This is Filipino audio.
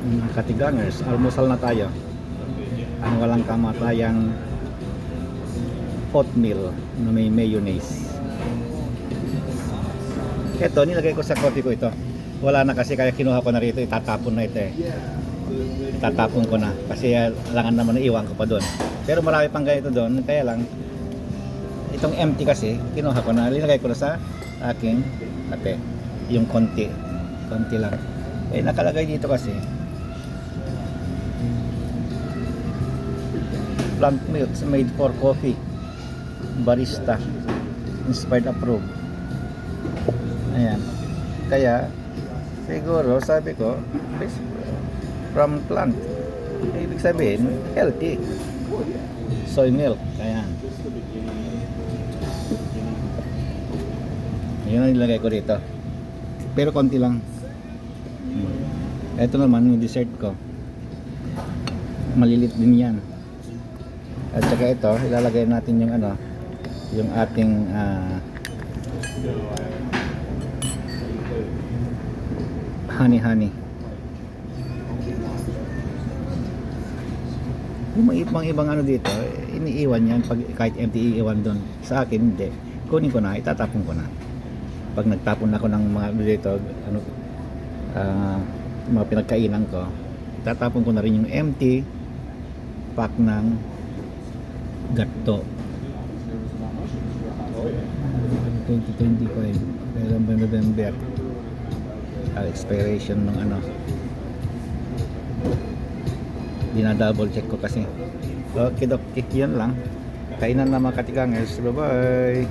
Mga katigangers, almusal na tayo. Ang walang kamatayang oatmeal na may mayonnaise. Ito, nilagay ko sa coffee ko ito. Wala na kasi, kaya kinuha ko na rito. Itatapon na ito eh. Itatapon ko na. Kasi alangan naman na iwan ko pa doon. Pero marami pang ganito doon. Kaya lang, itong empty kasi, kinuha ko na. Nilagay ko na sa aking ate. Yung konti. Konti lang. Eh, nakalagay dito kasi, plant milk made for coffee, barista inspired, approved. Ayan, kaya siguro sabi ko best from plant, ibig sabihin healthy soy milk. Ayan, yun ang nilagay ko dito, pero konti lang. Ito naman yung dessert ko, malilit din yan. At saka ito, ilalagay natin yung ano, yung ating honey. Yung mga ibang ano dito, iniiwan yan pag kahit empty, iiwan doon. Sa akin hindi. Kunin ko na, itatapon ko na. Pag nagtapon ako ng mga dito, ano, mga pinagkainan ko, itatapon ko na rin yung empty pack ng gatto 2025. Kailan ba November expiration ng ano, dinadouble check ko kasi. Okay, yun lang. Kainan na mga katigangers. Bye bye.